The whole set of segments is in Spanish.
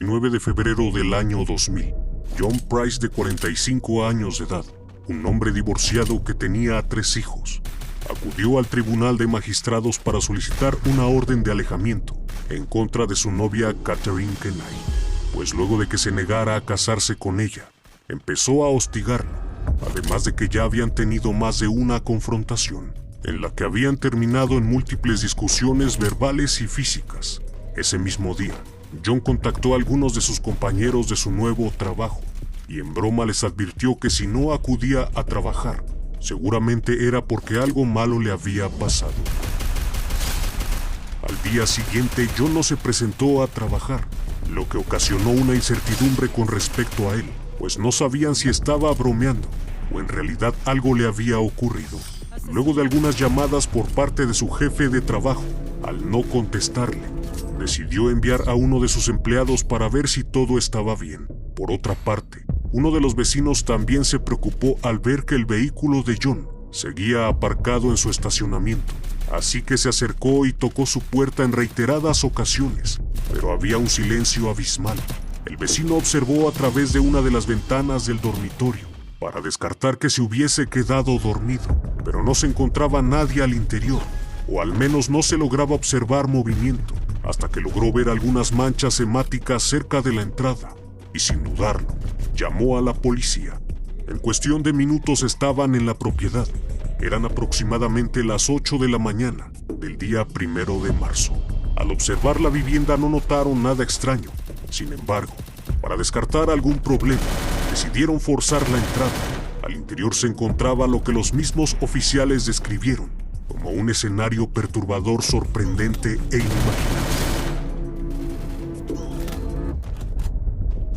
9 de febrero del año 2000, John Price, de 45 años de edad, un hombre divorciado que tenía 3 hijos, acudió al tribunal de magistrados para solicitar una orden de alejamiento en contra de su novia Catherine Kenai, pues luego de que se negara a casarse con ella, empezó a hostigarla, además de que ya habían tenido más de una confrontación, en la que habían terminado en múltiples discusiones verbales y físicas. Ese mismo día, John contactó a algunos de sus compañeros de su nuevo trabajo y en broma les advirtió que si no acudía a trabajar, seguramente era porque algo malo le había pasado. Al día siguiente, John no se presentó a trabajar, lo que ocasionó una incertidumbre con respecto a él, pues no sabían si estaba bromeando o en realidad algo le había ocurrido. Luego de algunas llamadas por parte de su jefe de trabajo, al no contestarle, decidió enviar a uno de sus empleados para ver si todo estaba bien. Por otra parte, uno de los vecinos también se preocupó al ver que el vehículo de John seguía aparcado en su estacionamiento, así que se acercó y tocó su puerta en reiteradas ocasiones, pero había un silencio abismal. El vecino observó a través de una de las ventanas del dormitorio para descartar que se hubiese quedado dormido, pero no se encontraba nadie al interior, o al menos no se lograba observar movimiento, hasta que logró ver algunas manchas hemáticas cerca de la entrada, y sin dudarlo, llamó a la policía. En cuestión de minutos estaban en la propiedad. Eran aproximadamente las 8 de la mañana del día 1 de marzo. Al observar la vivienda no notaron nada extraño. Sin embargo, para descartar algún problema, decidieron forzar la entrada. Al interior se encontraba lo que los mismos oficiales describieron como un escenario perturbador, sorprendente e inimaginable.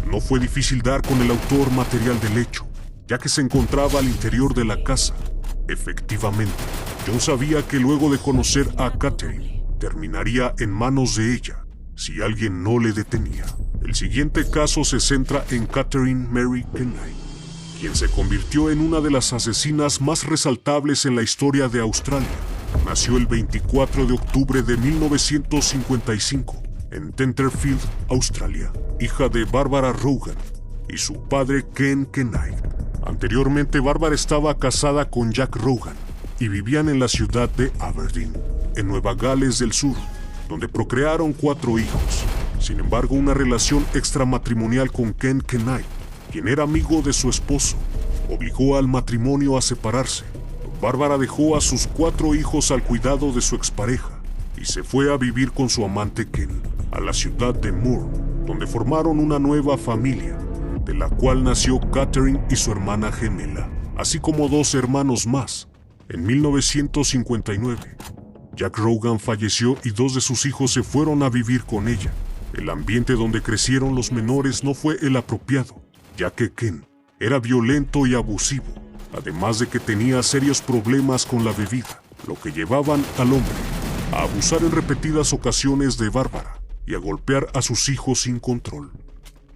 No fue difícil dar con el autor material del hecho, ya que se encontraba al interior de la casa. Efectivamente, John sabía que luego de conocer a Catherine, terminaría en manos de ella si alguien no le detenía. El siguiente caso se centra en Catherine Mary Kenai, quien se convirtió en una de las asesinas más resaltables en la historia de Australia. Nació el 24 de octubre de 1955 en Tenterfield, Australia, hija de Barbara Rogan y su padre Ken Kenai. Anteriormente, Barbara estaba casada con Jack Rogan y vivían en la ciudad de Aberdeen, en Nueva Gales del Sur, donde procrearon 4 hijos. Sin embargo, una relación extramatrimonial con Ken Kenai, quien era amigo de su esposo, obligó al matrimonio a separarse. Bárbara dejó a sus 4 hijos al cuidado de su expareja y se fue a vivir con su amante Ken a la ciudad de Moore, donde formaron una nueva familia, de la cual nació Catherine y su hermana gemela, así como 2 hermanos más. En 1959, Jack Rogan falleció y 2 de sus hijos se fueron a vivir con ella. El ambiente donde crecieron los menores no fue el apropiado, ya que Ken era violento y abusivo, además de que tenía serios problemas con la bebida, lo que llevaban al hombre a abusar en repetidas ocasiones de Bárbara y a golpear a sus hijos sin control.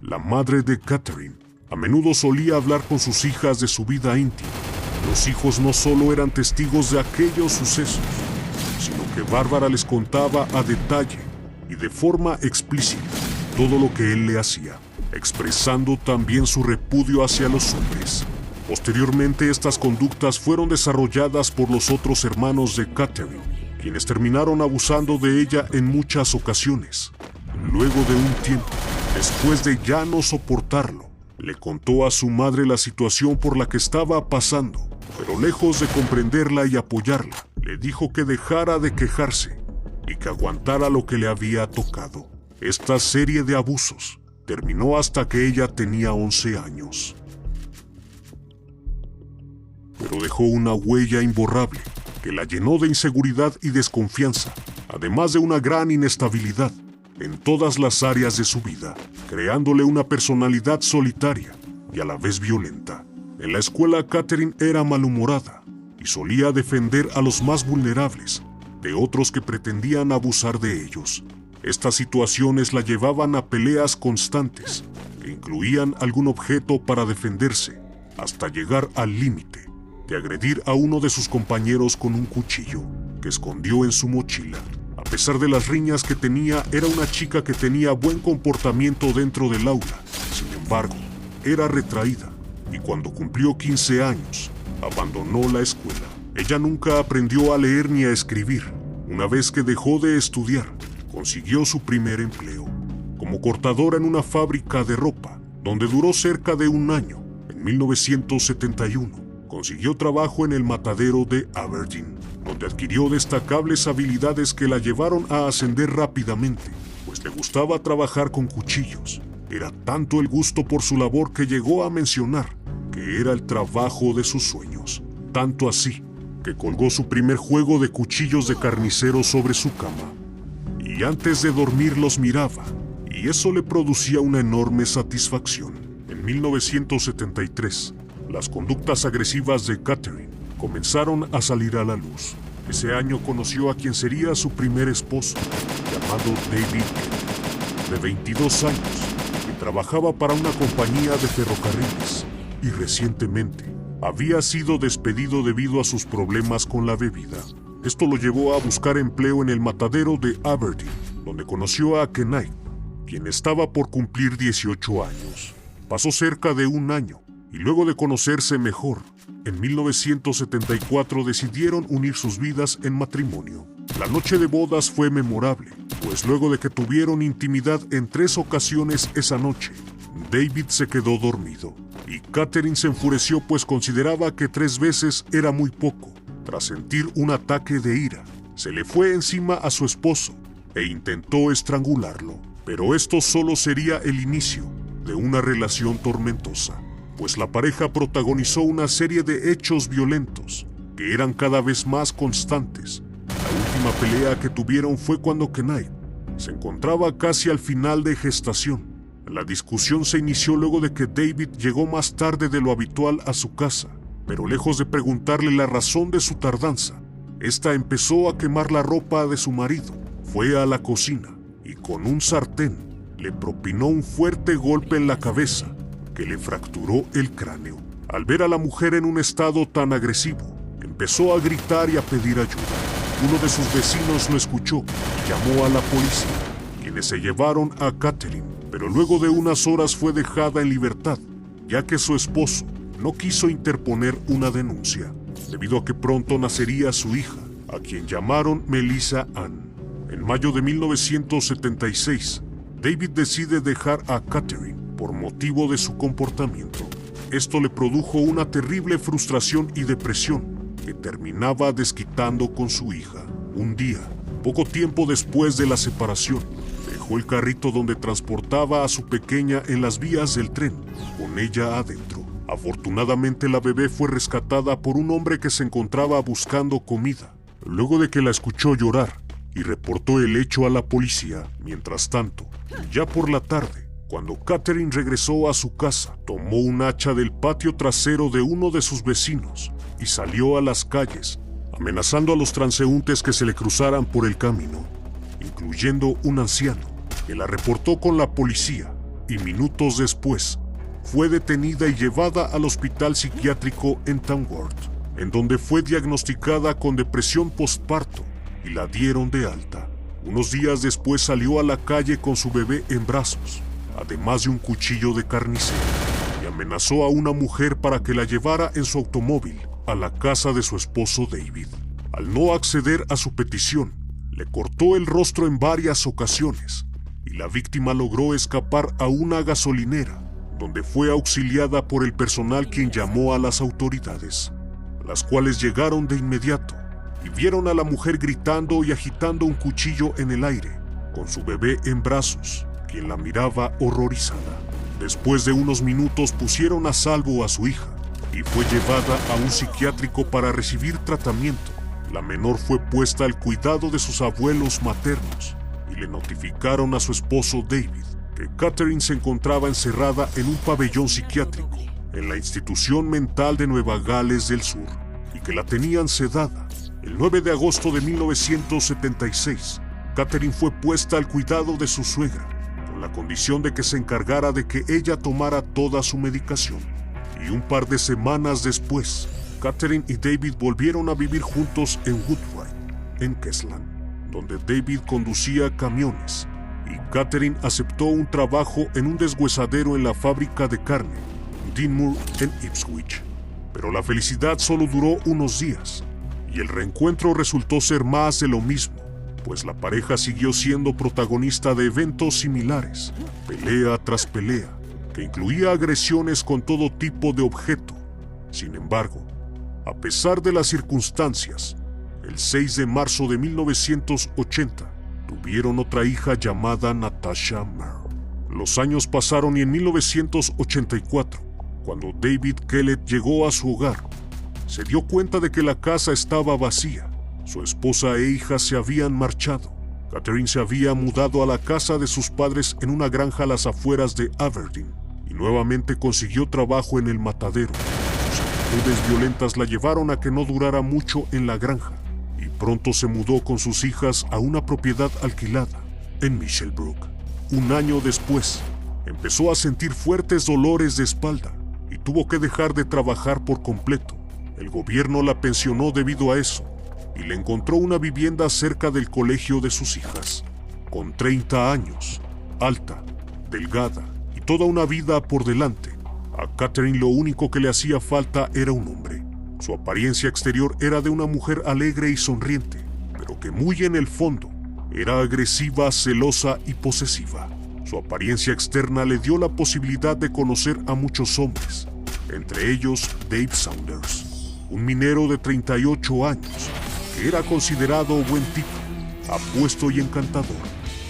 La madre de Catherine a menudo solía hablar con sus hijas de su vida íntima. Los hijos no solo eran testigos de aquellos sucesos, sino que Bárbara les contaba a detalle y de forma explícita todo lo que él le hacía, expresando también su repudio hacia los hombres. Posteriormente, estas conductas fueron desarrolladas por los otros hermanos de Catherine, quienes terminaron abusando de ella en muchas ocasiones. Luego de un tiempo, después de ya no soportarlo, le contó a su madre la situación por la que estaba pasando, pero lejos de comprenderla y apoyarla, le dijo que dejara de quejarse y que aguantara lo que le había tocado. Esta serie de abusos terminó hasta que ella tenía 11 años. Pero dejó una huella imborrable que la llenó de inseguridad y desconfianza, además de una gran inestabilidad en todas las áreas de su vida, creándole una personalidad solitaria y a la vez violenta. En la escuela, Catherine era malhumorada y solía defender a los más vulnerables de otros que pretendían abusar de ellos. Estas situaciones la llevaban a peleas constantes que incluían algún objeto para defenderse, hasta llegar al límite de agredir a uno de sus compañeros con un cuchillo que escondió en su mochila. A A pesar de las riñas que tenía, era una chica que tenía buen comportamiento dentro del aula. Sin embargo, era retraída y cuando cumplió 15 años, abandonó la escuela. Ella nunca aprendió a leer ni a escribir. Una vez que dejó de estudiar, consiguió su primer empleo como cortadora en una fábrica de ropa, donde duró cerca de un año. En 1971, consiguió trabajo en el matadero de Aberdeen, donde adquirió destacables habilidades que la llevaron a ascender rápidamente, pues le gustaba trabajar con cuchillos. Era tanto el gusto por su labor que llegó a mencionar que era el trabajo de sus sueños. Tanto así, que colgó su primer juego de cuchillos de carnicero sobre su cama. Y antes de dormir los miraba, y eso le producía una enorme satisfacción. En 1973, las conductas agresivas de Catherine comenzaron a salir a la luz. Ese año conoció a quien sería su primer esposo, llamado David Kelly, de 22 años, que trabajaba para una compañía de ferrocarriles y recientemente había sido despedido debido a sus problemas con la bebida. Esto lo llevó a buscar empleo en el matadero de Aberdeen, donde conoció a Knight, quien estaba por cumplir 18 años. Pasó cerca de un año y luego de conocerse mejor, en 1974 decidieron unir sus vidas en matrimonio. La noche de bodas fue memorable, pues luego de que tuvieron intimidad en 3 ocasiones esa noche, David se quedó dormido y Catherine se enfureció pues consideraba que 3 veces era muy poco. Tras sentir un ataque de ira, se le fue encima a su esposo e intentó estrangularlo. Pero esto solo sería el inicio de una relación tormentosa, pues la pareja protagonizó una serie de hechos violentos que eran cada vez más constantes. La última pelea que tuvieron fue cuando Knight se encontraba casi al final de gestación. La discusión se inició luego de que David llegó más tarde de lo habitual a su casa, pero lejos de preguntarle la razón de su tardanza, esta empezó a quemar la ropa de su marido. Fue a la cocina y con un sartén le propinó un fuerte golpe en la cabeza que le fracturó el cráneo. Al ver a la mujer en un estado tan agresivo, empezó a gritar y a pedir ayuda. Uno de sus vecinos lo escuchó y llamó a la policía, quienes se llevaron a Catherine, pero luego de unas horas fue dejada en libertad, ya que su esposo no quiso interponer una denuncia, debido a que pronto nacería su hija, a quien llamaron Melissa Ann. En mayo de 1976, David decide dejar a Catherine por motivo de su comportamiento. Esto le produjo una terrible frustración y depresión que terminaba desquitando con su hija. Un día, poco tiempo después de la separación, dejó el carrito donde transportaba a su pequeña en las vías del tren, con ella adentro. Afortunadamente la bebé fue rescatada por un hombre que se encontraba buscando comida, luego de que la escuchó llorar y reportó el hecho a la policía. Mientras tanto, ya por la tarde, cuando Catherine regresó a su casa, tomó un hacha del patio trasero de uno de sus vecinos y salió a las calles, amenazando a los transeúntes que se le cruzaran por el camino, incluyendo un anciano, que la reportó con la policía y minutos después fue detenida y llevada al hospital psiquiátrico en Tamworth, en donde fue diagnosticada con depresión postparto y la dieron de alta. Unos días después salió a la calle con su bebé en brazos, además de un cuchillo de carnicero, y amenazó a una mujer para que la llevara en su automóvil a la casa de su esposo David. Al no acceder a su petición, le cortó el rostro en varias ocasiones y la víctima logró escapar a una gasolinera, donde fue auxiliada por el personal, quien llamó a las autoridades, las cuales llegaron de inmediato y vieron a la mujer gritando y agitando un cuchillo en el aire, con su bebé en brazos, quien la miraba horrorizada. Después de unos minutos pusieron a salvo a su hija y fue llevada a un psiquiátrico para recibir tratamiento. La menor fue puesta al cuidado de sus abuelos maternos y le notificaron a su esposo David que Catherine se encontraba encerrada en un pabellón psiquiátrico en la institución mental de Nueva Gales del Sur y que la tenían sedada. El 9 de agosto de 1976, Catherine fue puesta al cuidado de su suegra, con la condición de que se encargara de que ella tomara toda su medicación. Y un par de semanas después, Catherine y David volvieron a vivir juntos en Woodward, en Queensland, donde David conducía camiones y Catherine aceptó un trabajo en un deshuesadero en la fábrica de carne, Dinmore en Ipswich. Pero la felicidad solo duró unos días y el reencuentro resultó ser más de lo mismo, pues la pareja siguió siendo protagonista de eventos similares, pelea tras pelea, que incluía agresiones con todo tipo de objeto. Sin embargo, a pesar de las circunstancias, el 6 de marzo de 1980 tuvieron otra hija llamada Natasha Merle. Los años pasaron y en 1984, cuando David Kellett llegó a su hogar, se dio cuenta de que la casa estaba vacía. Su esposa e hija se habían marchado. Catherine se había mudado a la casa de sus padres en una granja a las afueras de Aberdeen y nuevamente consiguió trabajo en el matadero. Sus actitudes violentas la llevaron a que no durara mucho en la granja y pronto se mudó con sus hijas a una propiedad alquilada en Michelbrook. Un año después, empezó a sentir fuertes dolores de espalda y tuvo que dejar de trabajar por completo. El gobierno la pensionó debido a eso y le encontró una vivienda cerca del colegio de sus hijas. Con 30 años, alta, delgada y toda una vida por delante, a Catherine lo único que le hacía falta era un hombre. Su apariencia exterior era de una mujer alegre y sonriente, pero que muy en el fondo era agresiva, celosa y posesiva. Su apariencia externa le dio la posibilidad de conocer a muchos hombres, entre ellos Dave Saunders, un minero de 38 años, que era considerado buen tipo, apuesto y encantador.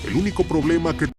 El único problema que